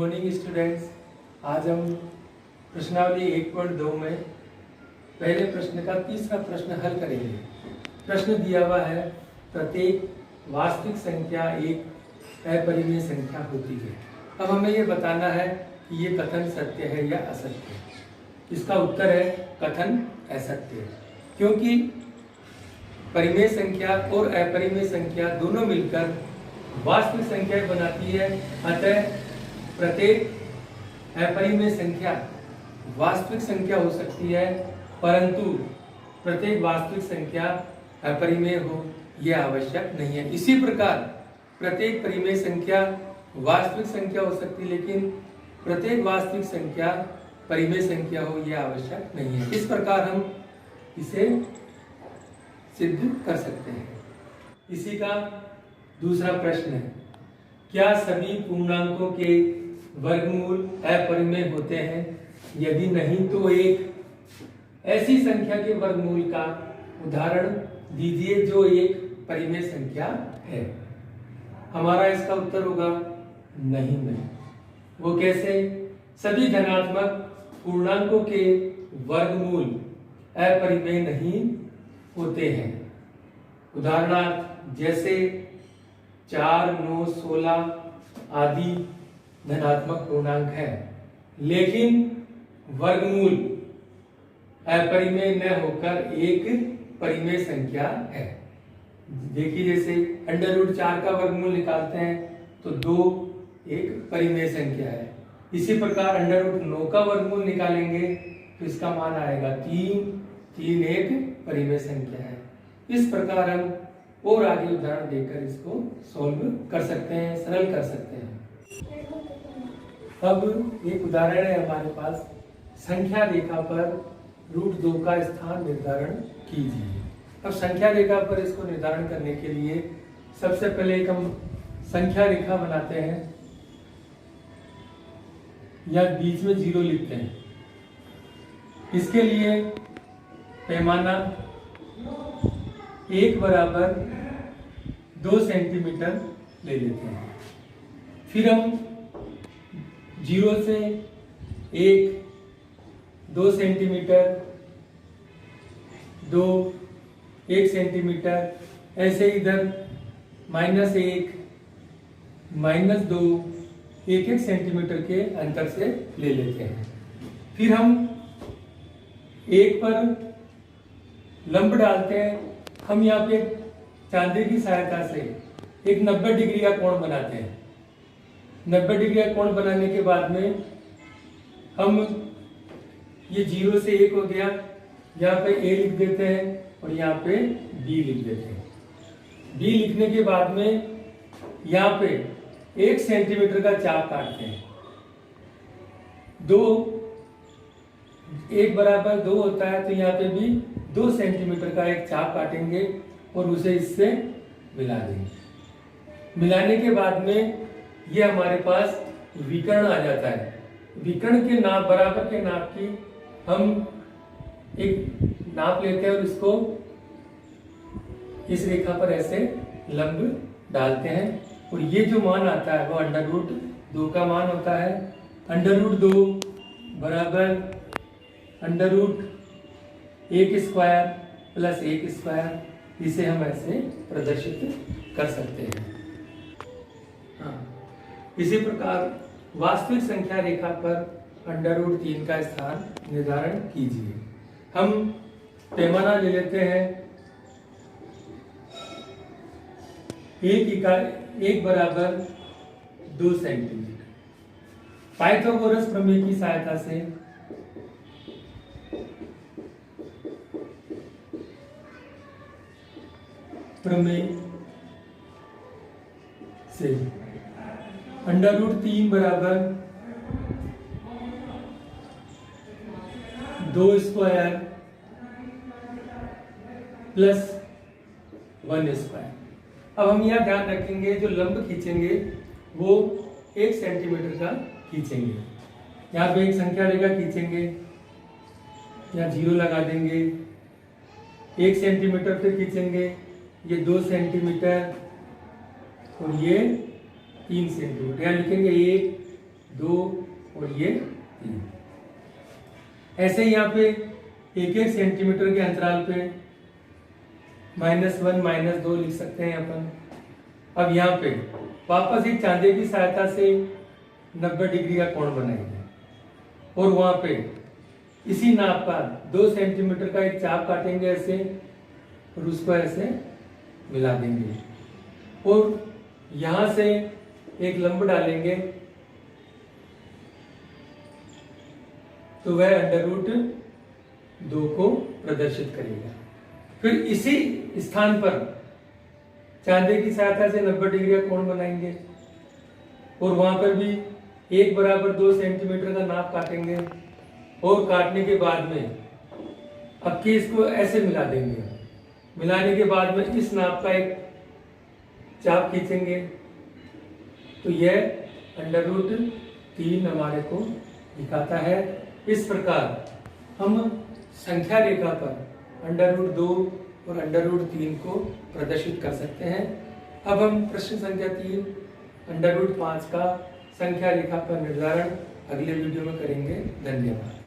Morning students. आज हम प्रश्नावली 1.2 में पहले प्रश्न का तीसरा प्रश्न हल करेंगे। प्रश्न दिया हुआ है, प्रत्येक वास्तविक संख्या एक अपरिमेय संख्या होती है। अब हमें ये बताना है कि ये कथन सत्य है या असत्य। इसका उत्तर है कथन असत्य है, क्योंकि परिमेय संख्या और अपरिमेय संख्या दोनों मिलकर वास्तविक संख्या बनाती है। अतः प्रत्येक अपरिमेय संख्या वास्तविक संख्या हो सकती है, परंतु प्रत्येक वास्तविक संख्या अपरिमेय हो यह आवश्यक नहीं है। इसी प्रकार प्रत्येक परिमेय संख्या वास्तविक संख्या हो सकती है, लेकिन प्रत्येक वास्तविक संख्या परिमेय संख्या हो यह आवश्यक नहीं है। इस प्रकार हम इसे सिद्ध कर सकते हैं। इसी का दूसरा प्रश्न है, क्या सभी पूर्णांकों के वर्गमूल अपरिमेय होते हैं? यदि नहीं तो एक ऐसी संख्या के वर्गमूल का उदाहरण दीजिए जो एक परिमेय संख्या है। हमारा इसका उत्तर होगा नहीं। वो कैसे? सभी धनात्मक पूर्णांकों के वर्गमूल अपरिमेय नहीं होते हैं। उदाहरणार्थ जैसे 4, 9, 16 आदि धनात्मक पूर्णांक है, लेकिन वर्गमूल अपरिमेय न होकर एक परिमेय संख्या है। देखिए, जैसे √4 का वर्गमूल निकालते हैं तो 2 एक परिमेय संख्या है। इसी प्रकार √9 का वर्गमूल निकालेंगे तो इसका मान आएगा 3 एक परिमेय संख्या है। इस प्रकार हम और आगे उदाहरण देकर इसको सॉल्व कर सकते हैं, सरल कर सकते हैं। अब एक उदाहरण है हमारे पास, संख्या रेखा पर √2 का स्थान निर्धारण कीजिए। अब संख्या रेखा पर इसको निर्धारण करने के लिए सबसे पहले एक हम संख्या रेखा बनाते हैं या बीच में 0 लिखते हैं। इसके लिए पैमाना 1 बराबर 2 सेंटीमीटर ले लेते हैं। फिर हम 0 से 1 सेंटीमीटर, 2 1 सेंटीमीटर, ऐसे इधर -1 -2 1 सेंटीमीटर के अंतर से ले लेते हैं। फिर हम 1 पर लंब डालते हैं। हम यहाँ पे चांदी की सहायता से एक 90 डिग्री का कोण बनाते हैं। 90 डिग्री का कोण बनाने के बाद में हम ये 0 से 1 हो गया, यहाँ पे A लिख देते हैं और यहाँ पे B लिख देते हैं। B लिखने के बाद में यहाँ पे 1 सेंटीमीटर का चाप काटते हैं। 1 बराबर 2 होता है, तो यहाँ पे भी 2 सेंटीमीटर का एक चाप काटेंगे और उसे इससे मिला देंगे। मिलाने के बाद में ये हमारे पास विकर्ण आ जाता है। विकर्ण के नाप, बराबर के नाप की हम एक नाप लेते हैं और इसको इस रेखा पर ऐसे लंब डालते हैं और ये जो मान आता है वो √2 का मान होता है। √2 बराबर √1² + 1²। इसे हम ऐसे प्रदर्शित कर सकते हैं। इसी प्रकार वास्तविक संख्या रेखा पर √3 का स्थान निर्धारण कीजिए। हम पैमाना ले लेते हैं 1 बराबर 2 सेंटीमीटर। पाइथागोरस प्रमेय की सहायता से √3 बराबर 2² + 1²। अब हम यहाँ ध्यान रखेंगे, जो लंब खींचेंगे वो 1 सेंटीमीटर का खींचेंगे। यहाँ पे एक संख्या रेखा खींचेंगे, यहाँ 0 लगा देंगे। 1 सेंटीमीटर पे खींचेंगे, ये 2 सेंटीमीटर और ये 3 सेंटीमीटर। यहाँ लिखेंगे 1, 2 और ये 3। ऐसे ही यहाँ पे 1-1 सेंटीमीटर के अंतराल पे -1 -2 लिख सकते हैं अपन। अब यहाँ पे वापस एक चांदे की सहायता से 90 डिग्री का कोण बनाएंगे और वहां पे इसी नाप का 2 सेंटीमीटर का एक चाप काटेंगे ऐसे और उसको ऐसे मिला देंगे और यहां से एक लंब डालेंगे तो वह √2 को प्रदर्शित करेगा। फिर इसी स्थान पर चांदे की सहायता से 90 डिग्री का कोण बनाएंगे और वहां पर भी 1 = 2 सेंटीमीटर का नाप काटेंगे और काटने के बाद में अब के इसको ऐसे मिला देंगे। मिलाने के बाद में इस नाप का एक चाप खींचेंगे तो यह √3 हमारे को दिखाता है। इस प्रकार हम संख्या रेखा पर √2 और √3 को प्रदर्शित कर सकते हैं। अब हम प्रश्न संख्या 3 √5 का संख्या रेखा पर निर्धारण अगले वीडियो में करेंगे। धन्यवाद।